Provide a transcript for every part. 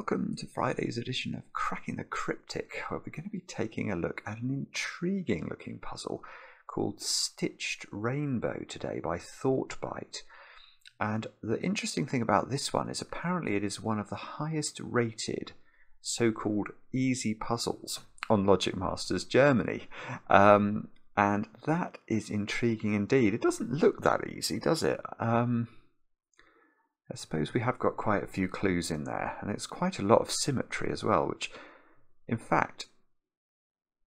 welcome to Friday's edition of Cracking the Cryptic, where we're going to be taking a look at an intriguing looking puzzle called Stitched Rainbow today by thoughtbyte. And the interesting thing about this one is apparently it is one of the highest rated so-called easy puzzles on Logic Masters Germany. And that is intriguing indeed. It doesn't look that easy, does it? I suppose we have got quite a few clues in there, and it's quite a lot of symmetry as well, which, in fact,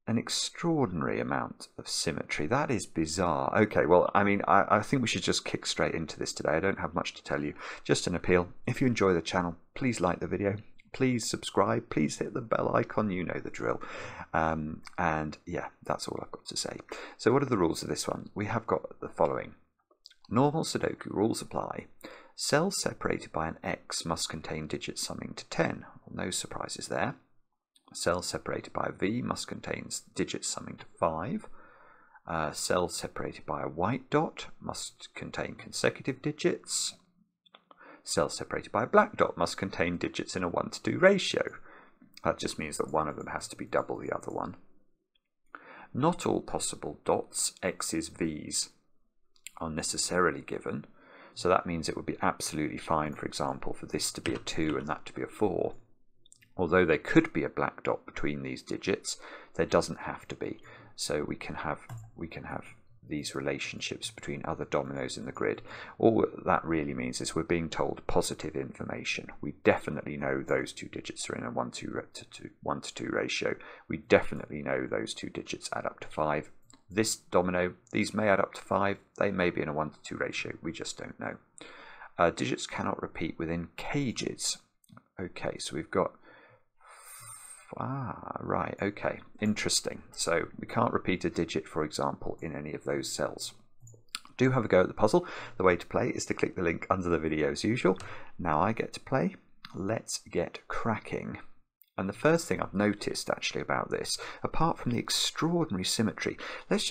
an extraordinary amount of symmetry. That is bizarre. Okay, well, I mean, I think we should just kick straight into this today. I don't have much to tell you. Just an appeal. If you enjoy the channel, please like the video. Please subscribe. Please hit the bell icon. You know the drill. And yeah, that's all I've got to say. So what are the rules of this one? We have got the following. Normal Sudoku rules apply. Cells separated by an X must contain digits summing to 10. Well, no surprises there. Cells separated by a V must contain digits summing to 5. Cells separated by a white dot must contain consecutive digits. Cells separated by a black dot must contain digits in a 1:2 ratio. That just means that one of them has to be double the other one. Not all possible dots, X's, V's are necessarily given. So that means it would be absolutely fine, for example, for this to be a 2 and that to be a 4. Although there could be a black dot between these digits, there doesn't have to be. So we can have these relationships between other dominoes in the grid. All that really means is we're being told positive information. We definitely know those two digits are in a 1:2 ratio. We definitely know those two digits add up to 5. This domino, these may add up to 5, they may be in a 1:2 ratio, we just don't know. Digits cannot repeat within cages. Okay, so we've got, right, okay, interesting. So we can't repeat a digit, for example, in any of those cells. Do have a go at the puzzle. The way to play is to click the link under the video as usual. Now I get to play. Let's get cracking. And the first thing I've noticed actually about this, apart from the extraordinary symmetry, let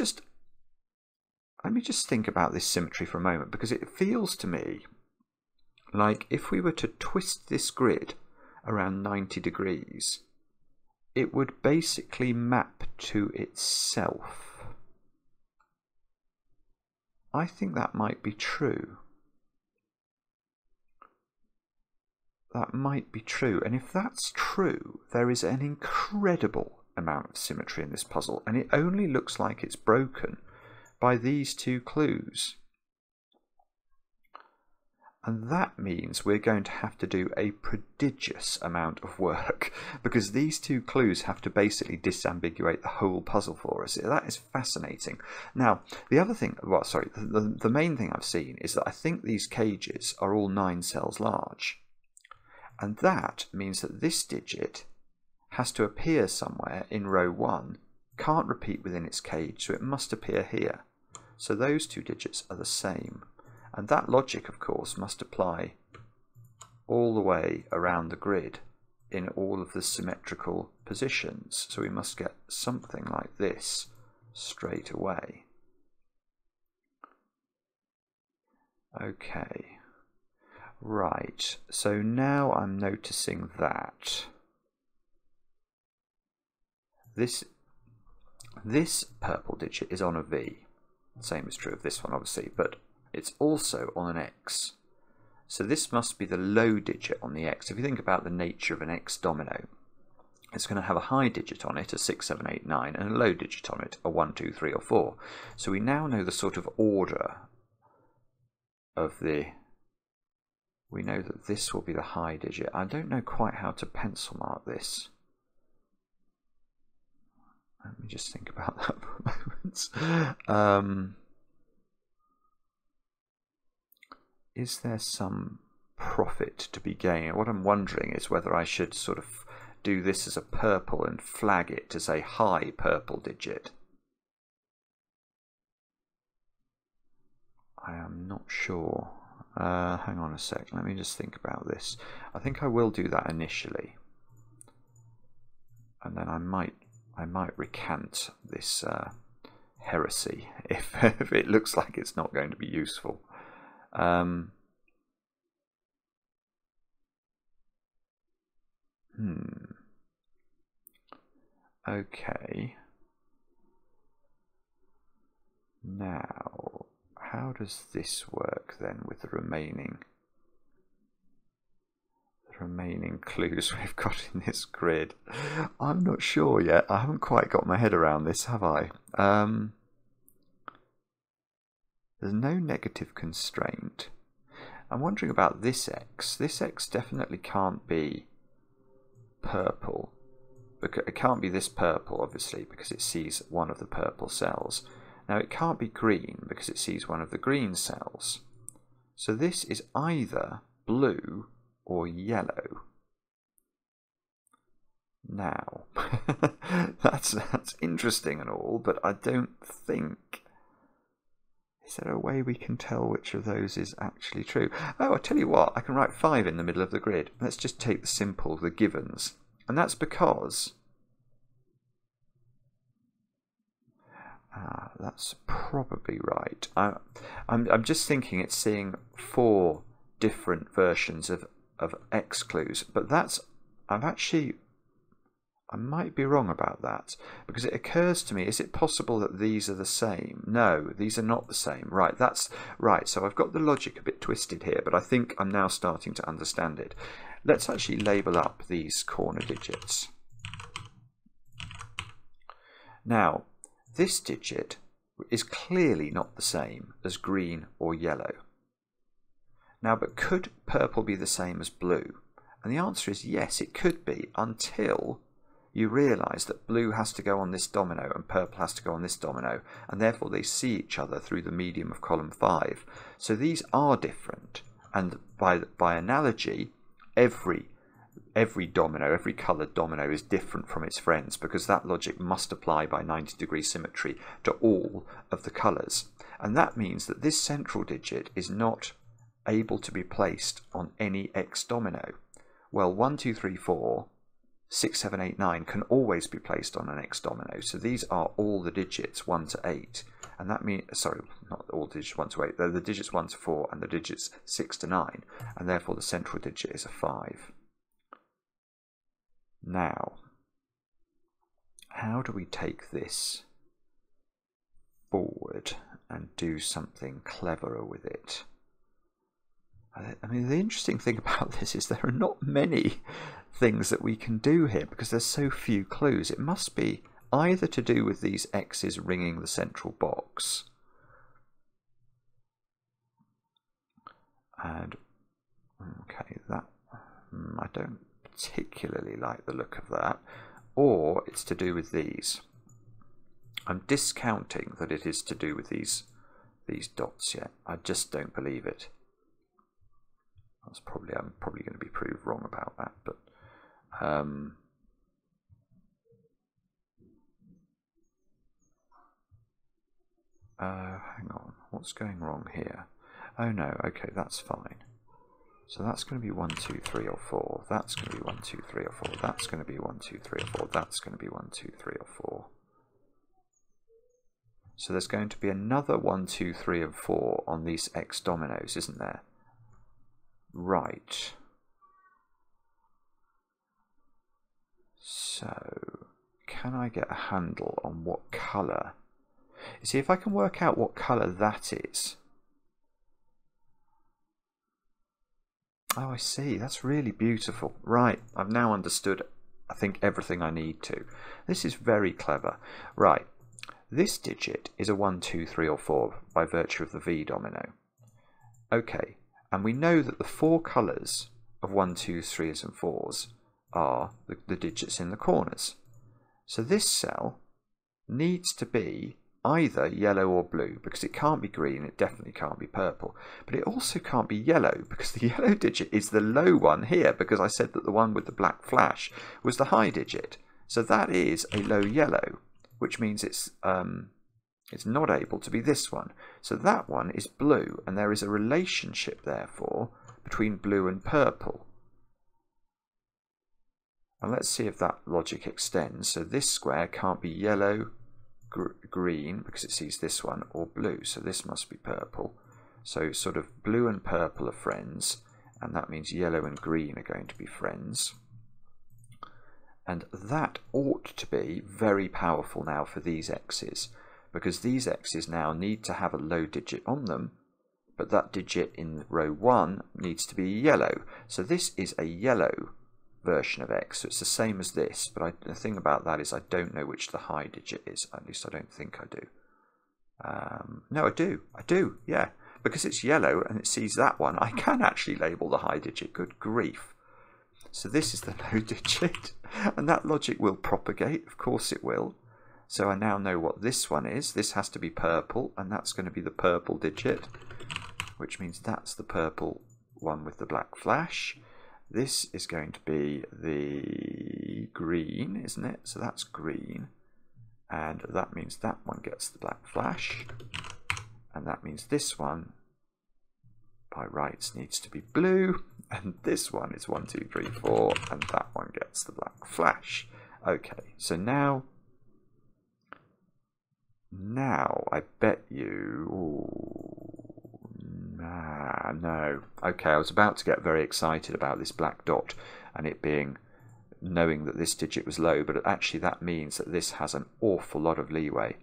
me just think about this symmetry for a moment, because it feels to me like if we were to twist this grid around 90 degrees, it would basically map to itself. I think that might be true. That might be true, and if that's true, there is an incredible amount of symmetry in this puzzle, and it only looks like it's broken by these two clues. And that means we're going to have to do a prodigious amount of work, because these two clues have to basically disambiguate the whole puzzle for us. That is fascinating. Now, the other thing, well, sorry, the main thing I've seen is that I think these cages are all 9 cells large. And that means that this digit has to appear somewhere in row 1, can't repeat within its cage, so it must appear here. So those two digits are the same. And that logic, of course, must apply all the way around the grid in all of the symmetrical positions. So we must get something like this straight away. Okay. Right, so now I'm noticing that this purple digit is on a V. Same is true of this one, obviously, but it's also on an X. So this must be the low digit on the X. If you think about the nature of an X domino, it's going to have a high digit on it, a 6, 7, 8, 9, and a low digit on it, a 1, 2, 3, or 4. So we now know the sort of order of the... We know that this will be the high digit. I don't know quite how to pencil mark this. Let me just think about that for a moment. Is there some profit to be gained? What I'm wondering is whether I should sort of do this as a purple and flag it as a high purple digit. I am not sure. Hang on a sec, let me just think about this. I think I will do that initially, and then I might recant this heresy if it looks like it's not going to be useful. Okay. Now, how does this work then with the remaining clues we've got in this grid? I'm not sure yet. I haven't quite got my head around this, have I? There's no negative constraint. I'm wondering about this X. This X definitely can't be purple. It can't be this purple, obviously, because it sees one of the purple cells. Now, it can't be green because it sees one of the green cells. So this is either blue or yellow. Now, that's interesting and all, but I don't think... Is there a way we can tell which of those is actually true? Oh, I'll tell you what, I can write 5 in the middle of the grid. Let's just take the simple, the givens. And that's because... that's probably right. I'm just thinking it's seeing 4 different versions of X clues, but that's... I might be wrong about that, because it occurs to me, is it possible that these are the same? No, these are not the same. Right, that's right. So I've got the logic a bit twisted here, but I think I'm now starting to understand it. Let's actually label up these corner digits. Now, this digit is clearly not the same as green or yellow. Now, but could purple be the same as blue? And the answer is yes, it could be, until you realise that blue has to go on this domino and purple has to go on this domino, and therefore they see each other through the medium of column 5. So these are different, and by analogy, every domino, every coloured domino is different from its friends, because that logic must apply by 90-degree symmetry to all of the colours. And that means that this central digit is not able to be placed on any X domino. Well, 1, 2, 3, 4, 6, 7, 8, 9 can always be placed on an X domino. So these are all the digits 1 to 8. And that means, sorry, not all digits 1 to 8, they're the digits 1 to 4 and the digits 6 to 9. And therefore the central digit is a 5. Now, how do we take this forward and do something cleverer with it? I mean, the interesting thing about this is there are not many things that we can do here because there's so few clues. It must be either to do with these X's ringing the central box, and okay, that I don't particularly like the look of that, or it's to do with these. I'm discounting that it is to do with these dots yet. I just don't believe it. I'm probably going to be proved wrong about that, but hang on, what's going wrong here? Oh no, okay, that's fine. So that's going to be 1, 2, 3 or 4. That's going to be 1, 2, 3 or 4. That's going to be 1, 2, 3 or 4. That's going to be 1, 2, 3 or 4. So there's going to be another 1, 2, 3 and 4 on these X dominoes, isn't there? Right. So, can I get a handle on what colour? You see, if I can work out what colour that is. Oh, I see. That's really beautiful. Right. I've now understood, I think, everything I need to. This is very clever. Right. This digit is a 1, 2, 3 or 4 by virtue of the V domino. Okay. And we know that the 4 colours of 1, 2, 3s and 4s are the digits in the corners. So this cell needs to be either yellow or blue, because it can't be green, it definitely can't be purple. But it also can't be yellow, because the yellow digit is the low one here, because I said that the one with the black flash was the high digit. So that is a low yellow, which means it's not able to be this one. So that one is blue, and there is a relationship, therefore, between blue and purple. And let's see if that logic extends. So this square can't be yellow, green, because it sees this one, or blue. So this must be purple. So sort of blue and purple are friends, and that means yellow and green are going to be friends. And that ought to be very powerful now for these x's, because these x's now need to have a low digit on them, but that digit in row 1 needs to be yellow. So this is a yellow version of x, so it's the same as this, but the thing about that is I don't know which the high digit is. At least I don't think I do. No, I do, yeah, because it's yellow and it sees that one. I can actually label the high digit. Good grief. So this is the low digit, and that logic will propagate, of course it will. So I now know what this one is. This has to be purple, and that's going to be the purple digit, which means that's the purple one with the black flash. This is going to be the green, isn't it? So that's green, and that means that one gets the black flash, and that means this one by rights needs to be blue, and this one is 1, 2, 3, 4, and that one gets the black flash. Okay, so now I bet you... no. Okay, I was about to get very excited about this black dot and it being, knowing that this digit was low, but actually that means that this has an awful lot of leeway,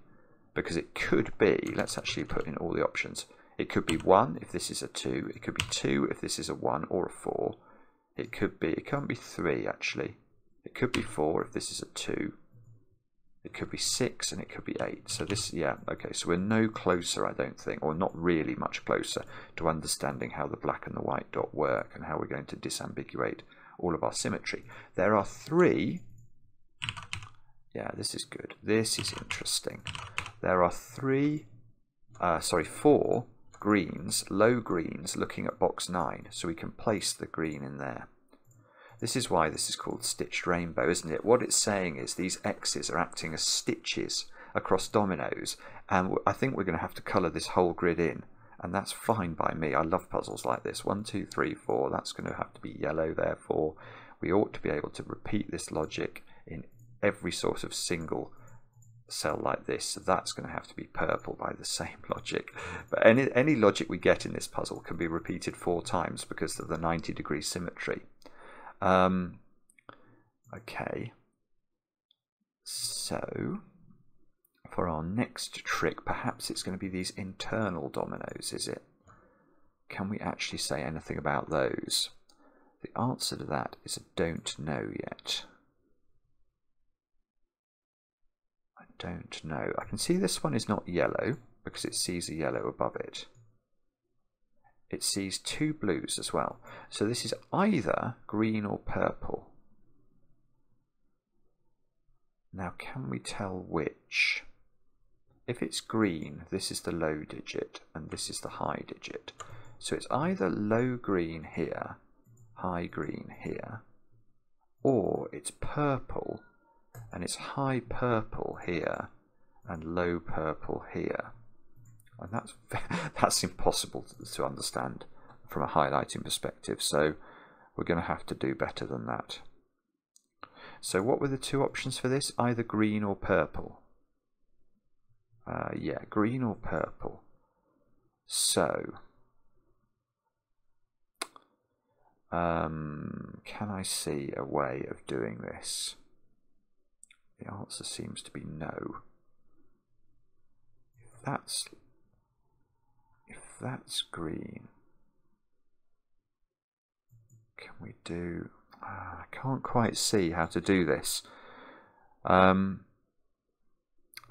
because it could be, let's actually put in all the options. It could be 1 if this is a 2, it could be 2 if this is a 1 or a 4. It can't be 3 actually. It could be 4 if this is a 2. It could be 6 and it could be 8. So this, yeah, okay, so we're no closer, I don't think, or not really much closer to understanding how the black and the white dot work and how we're going to disambiguate all of our symmetry. There are 3, yeah, this is good, this is interesting. There are 4 greens, low greens, looking at box 9, so we can place the green in there. This is why this is called stitched rainbow, isn't it? What it's saying is these X's are acting as stitches across dominoes, and I think we're going to have to colour this whole grid in, and that's fine by me. I love puzzles like this. 1, 2, 3, 4, that's going to have to be yellow, therefore we ought to be able to repeat this logic in every sort of single cell like this, so that's going to have to be purple by the same logic. But any logic we get in this puzzle can be repeated 4 times because of the 90-degree symmetry. Okay, so for our next trick, perhaps it's going to be these internal dominoes, is it? Can we actually say anything about those? The answer to that is I don't know yet. I don't know. I can see this one is not yellow because it sees a yellow above it. It sees 2 blues as well. So this is either green or purple. Now can we tell which? If it's green, this is the low digit and this is the high digit. So it's either low green here, high green here, or it's purple and it's high purple here and low purple here. And that's impossible to understand from a highlighting perspective, so we're going to have to do better than that. So what were the 2 options for this? Either green or purple. Yeah, green or purple. So can I see a way of doing this? The answer seems to be no. If that's green, can we do... I can't quite see how to do this. I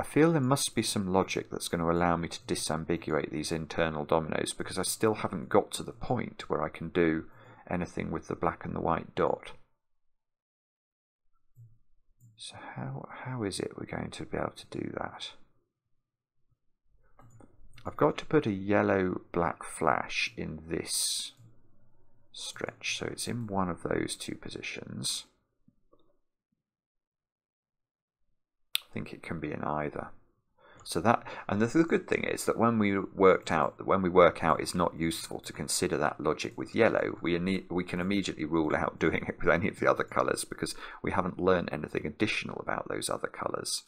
feel there must be some logic that's going to allow me to disambiguate these internal dominoes, because I still haven't got to the point where I can do anything with the black and the white dot. So how is it we're going to be able to do that? I've got to put a yellow black flash in this stretch, so it's in one of those 2 positions. I think it can be in either. So that, and the good thing is that when we work out it's not useful to consider that logic with yellow, we can immediately rule out doing it with any of the other colours, because we haven't learned anything additional about those other colours.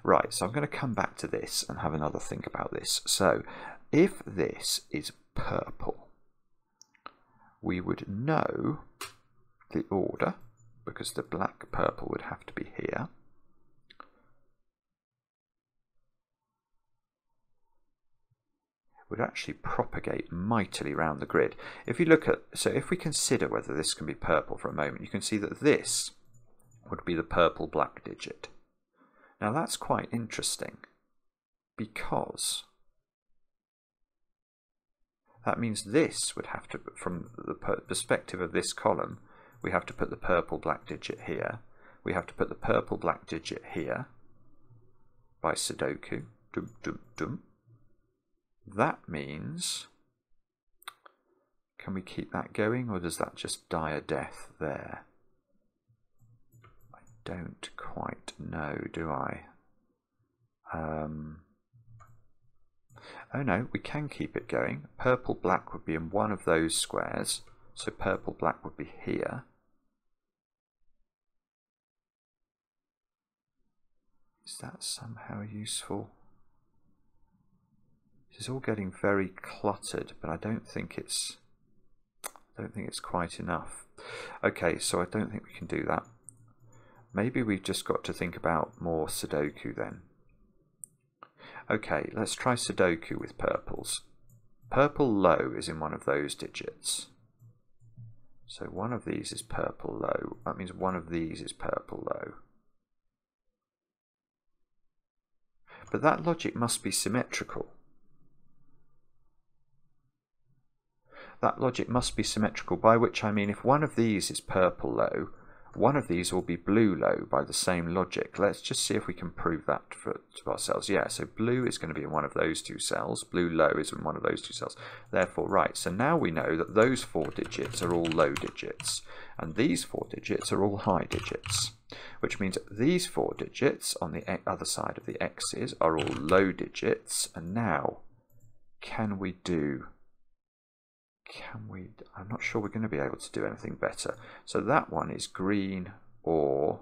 Right, so I'm going to come back to this and have another think about this. So if this is purple, we would know the order because the black purple would have to be here. Would actually propagate mightily around the grid. If you look at, so if we consider whether this can be purple for a moment, you can see that this would be the purple black digit. Now that's quite interesting, because that means this would have to, from the perspective of this column, we have to put the purple black digit here. We have to put the purple black digit here by Sudoku. Dum, dum, dum. That means, can we keep that going, or does that just die a death there? I don't quite know, do I? Oh no, we can keep it going. Purple black would be in one of those squares, so purple black would be here. Is that somehow useful? This is all getting very cluttered, but I don't think it's quite enough. Okay, so I don't think we can do that. Maybe we've just got to think about more Sudoku then. Okay, let's try Sudoku with purples. Purple low is in one of those digits. So one of these is purple low. That means one of these is purple low. But that logic must be symmetrical. That logic must be symmetrical, by which I mean if one of these is purple low, one of these will be blue low by the same logic. Let's just see if we can prove that to ourselves. Yeah, so blue is going to be in one of those two cells. Blue low is in one of those two cells. Therefore, right, so now we know that those 4 digits are all low digits, and these 4 digits are all high digits, which means these 4 digits on the other side of the x's are all low digits. And now, can we do... I'm not sure we're going to be able to do anything better. So that one is green or...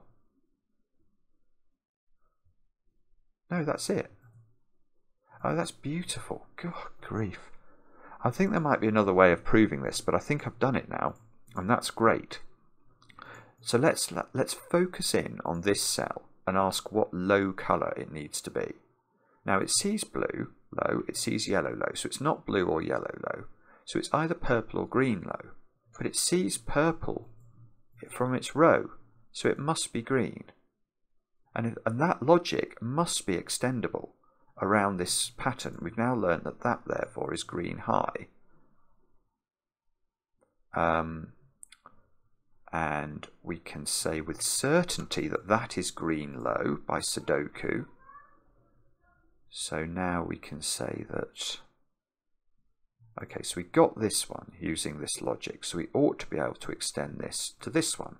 No, that's it. Oh, that's beautiful. God grief. I think there might be another way of proving this, but I think I've done it now, and that's great. So let's focus in on this cell and ask what low colour it needs to be. Now it sees blue low, it sees yellow low, so it's not blue or yellow low. So it's either purple or green low, but it sees purple from its row, so it must be green. And that logic must be extendable around this pattern. We've now learned that that therefore is green high. And we can say with certainty that that is green low by Sudoku. So now we can say that... Okay, so we got this one using this logic, so we ought to be able to extend this to this one.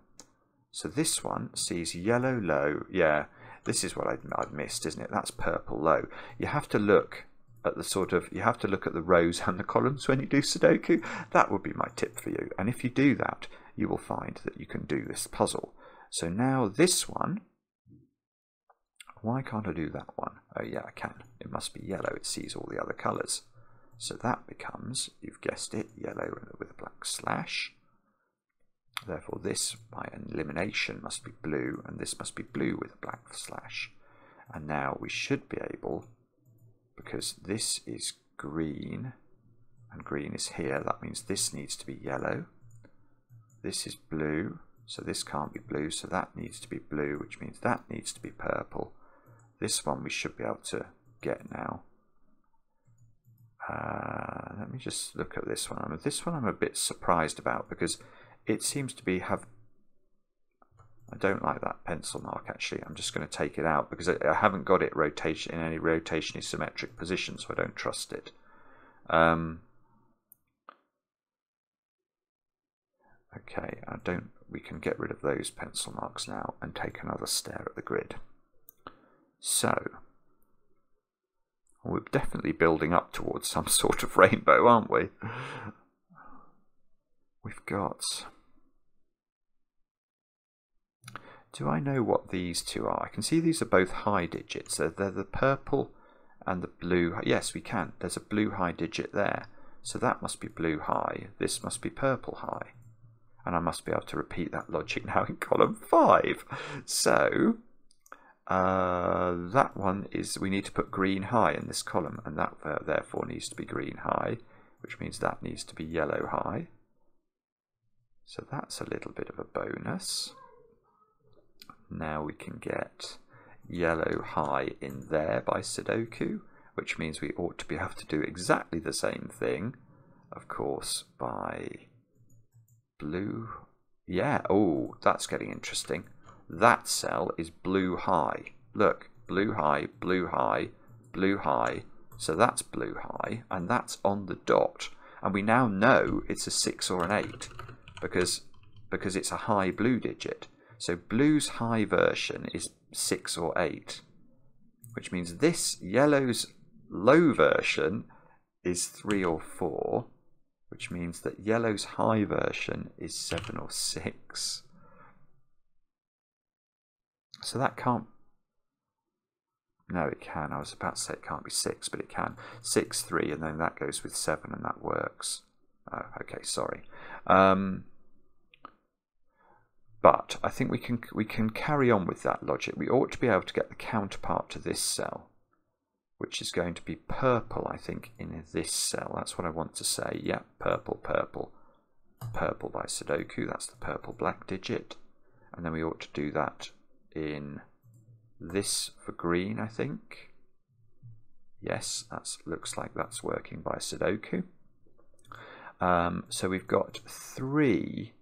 So this one sees yellow low. Yeah, this is what I'd missed, isn't it? That's purple low. You have to look at the you have to look at the rows and the columns when you do Sudoku. That would be my tip for you. And if you do that, you will find that you can do this puzzle. So now this one, why can't I do that one? Oh yeah, I can. It must be yellow. It sees all the other colours. So that becomes, you've guessed it, yellow with a black slash. Therefore this, by elimination, must be blue, and this must be blue with a black slash. And now we should be able, because this is green, and green is here, that means this needs to be yellow. This is blue, so this can't be blue, so that needs to be blue, which means that needs to be purple. This one we should be able to get now. Let me just look at this one. This one I'm a bit surprised about because it seems to be I don't like that pencil mark actually. I'm just going to take it out because I haven't got it in any rotationally symmetric position, so I don't trust it. Okay, we can get rid of those pencil marks now and take another stare at the grid. So we're definitely building up towards some sort of rainbow, aren't we? We've got... Do I know what these two are? I can see these are both high digits. They're the purple and the blue. Yes, we can. There's a blue high digit there. So that must be blue high. This must be purple high. And I must be able to repeat that logic now in column 5. So that one is, we need to put green high in this column, and that therefore needs to be green high, which means that needs to be yellow high. So that's a little bit of a bonus. Now we can get yellow high in there by Sudoku, which means we ought to be able to do exactly the same thing, of course, by blue. Yeah, oh, that's getting interesting. That cell is blue high. Look, blue high, blue high, blue high. So that's blue high, and that's on the dot. And we now know it's a 6 or an 8 because it's a high blue digit. So blue's high version is 6 or 8, which means this yellow's low version is 3 or 4, which means that yellow's high version is 7 or 6. So that can't... No, it can. I was about to say it can't be 6, but it can. 6, 3, and then that goes with 7, and that works. Oh, okay, sorry. But I think we can carry on with that logic. We ought to be able to get the counterpart to this cell, which is going to be purple, I think, in this cell. That's what I want to say. Yeah, purple, purple. Purple by Sudoku. That's the purple black digit. And then we ought to do that in this for green, I think. Yes, that looks like that's working by Sudoku. So we've got 3.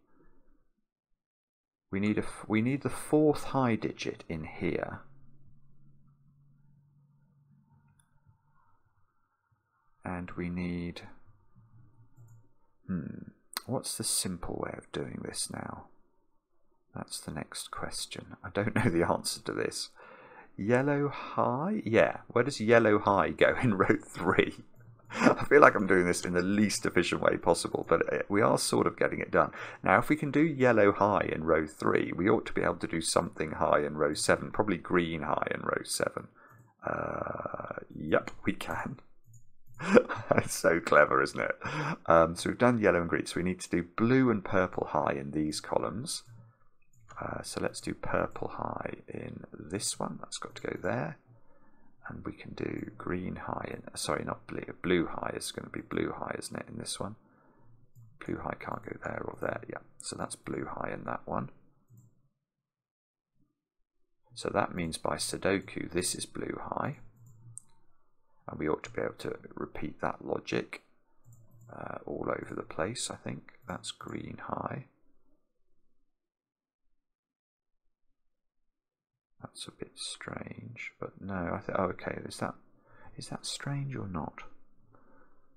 We need the 4th high digit in here. And we need... what's the simple way of doing this now? That's the next question. I don't know the answer to this. Yellow high? Yeah, where does yellow high go in row 3? I feel like I'm doing this in the least efficient way possible, but we are sort of getting it done. Now, if we can do yellow high in row 3, we ought to be able to do something high in row 7, probably green high in row 7. Yep, we can. It's so clever, isn't it? So we've done yellow and green, so we need to do blue and purple high in these columns. So let's do purple high in this one. That's got to go there. And we can do green high in, sorry, not blue. Blue high is going to be blue high, isn't it, in this one? Blue high can't go there or there. Yeah, so that's blue high in that one. So that means by Sudoku, this is blue high. And we ought to be able to repeat that logic all over the place, I think. That's green high. That's a bit strange, but no, I think, oh, okay, is that strange or not?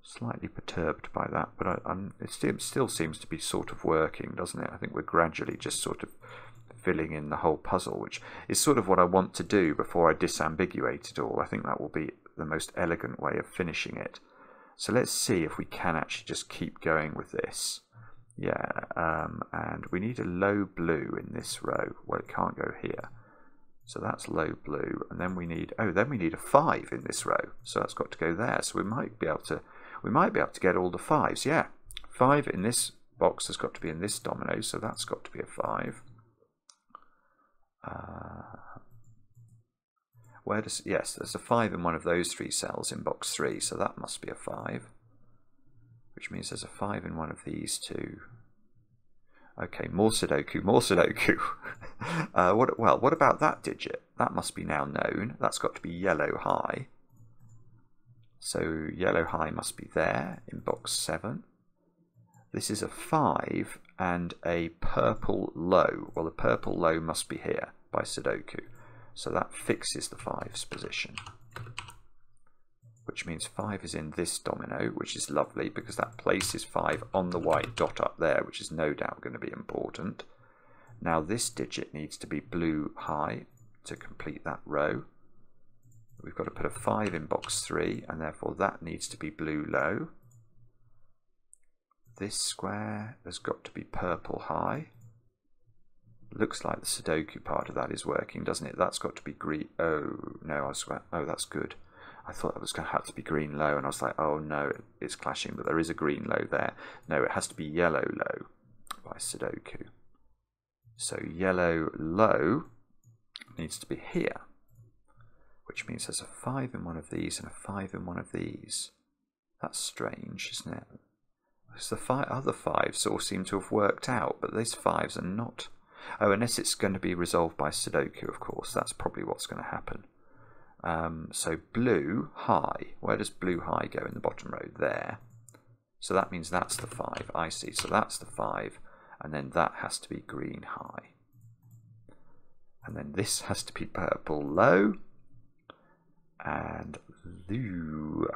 Slightly perturbed by that, but it still seems to be sort of working, doesn't it? I think we're gradually just sort of filling in the whole puzzle, which is sort of what I want to do before I disambiguate it all. I think that will be the most elegant way of finishing it. So let's see if we can actually just keep going with this. Yeah, and we need a low blue in this row. Well, it can't go here. So that's low blue, and then we need a 5 in this row. So that's got to go there. So we might be able to get all the 5s. Yeah, 5 in this box has got to be in this domino, so that's got to be a 5. Yes, there's a 5 in one of those 3 cells in box 3, so that must be a 5, which means there's a 5 in one of these 2. Okay, more Sudoku, more Sudoku. What about that digit? That must be now known. That's got to be yellow high. So yellow high must be there in box 7. This is a 5 and a purple low. Well, the purple low must be here by Sudoku. So that fixes the 5's position, which means 5 is in this domino, which is lovely because that places 5 on the white dot up there, which is no doubt going to be important. Now this digit needs to be blue high to complete that row. We've got to put a 5 in box 3, and therefore that needs to be blue low. This square has got to be purple high. Looks like the Sudoku part of that is working, doesn't it? That's got to be green. Oh, no, I swear. Oh, that's good. I thought that was going to have to be green low, and I was like, oh no, it's clashing, but there is a green low there. No, it has to be yellow low by Sudoku. So yellow low needs to be here, which means there's a 5 in one of these and a 5 in one of these. That's strange, isn't it? Because the other 5s all seem to have worked out, but these 5s are not. Oh, unless it's going to be resolved by Sudoku, of course. That's probably what's going to happen. So blue high. Where does blue high go in the bottom row? There. So that means that's the 5. I see. So that's the 5. And then that has to be green high. And then this has to be purple low. And blue.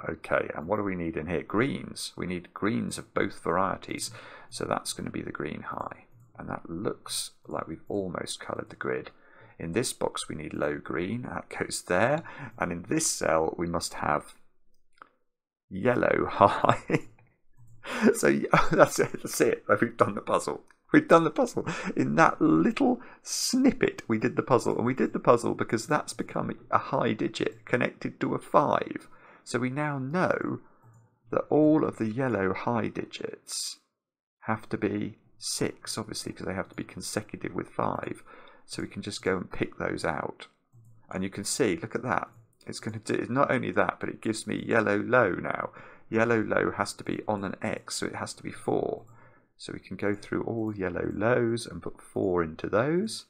Okay, and what do we need in here? Greens. We need greens of both varieties. So that's going to be the green high. And that looks like we've almost coloured the grid. In this box we need low green. That goes there. And in this cell we must have yellow high. So that's it. That's it. We've done the puzzle. We've done the puzzle. In that little snippet we did the puzzle. And we did the puzzle because that's become a high digit connected to a 5. So we now know that all of the yellow high digits have to be 6, obviously, because they have to be consecutive with 5. So we can just go and pick those out. And you can see, look at that. It's going to do not only that, but it gives me yellow low now. Yellow low has to be on an X, so it has to be 4. So we can go through all yellow lows and put 4 into those.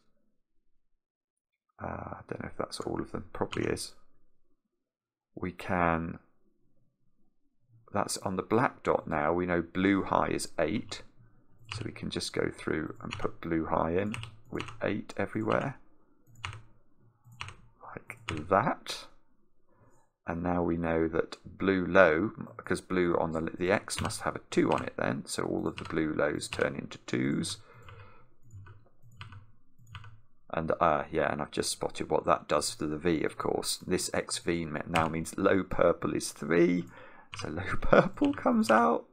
I don't know if that's all of them. Probably is. We can... That's on the black dot now. We know blue high is 8. So we can just go through and put blue high in with 8 everywhere. Like that. And now we know that blue low, because blue on the X must have a 2 on it then. So all of the blue lows turn into 2s. And yeah, and I've just spotted what that does to the V, of course. This XV now means low purple is 3. So low purple comes out.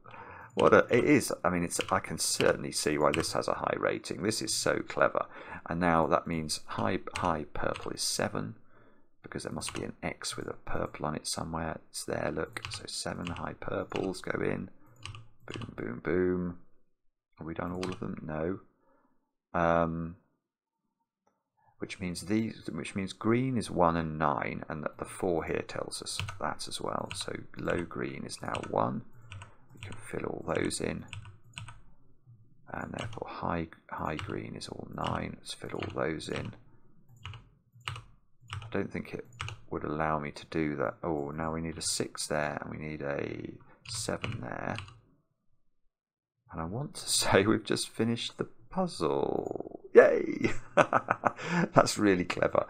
It is, I mean, I can certainly see why this has a high rating. This is so clever. And now that means high purple is 7, because there must be an X with a purple on it somewhere. It's there, look. So 7 high purples go in. Boom, boom, boom. Have we done all of them? No. Which means green is 1 and 9, and that the 4 here tells us that as well. So low green is now 1. We can fill all those in, and therefore high green is all 9. Let's fill all those in. I don't think it would allow me to do that. Oh, now we need a 6 there, and we need a 7 there. And I want to say we've just finished the puzzle. Yay! That's really clever.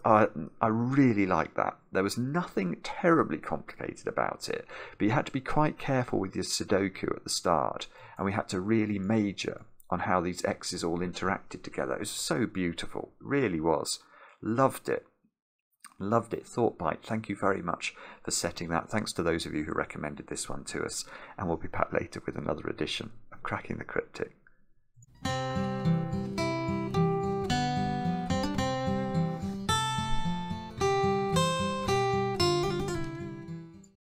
I really like that. There was nothing terribly complicated about it, but you had to be quite careful with your Sudoku at the start, and we had to really major on how these X's all interacted together. It was so beautiful. It really was. Loved it. Loved it. Thoughtbyte, thank you very much for setting that. Thanks to those of you who recommended this one to us, and we'll be back later with another edition of Cracking the Cryptic.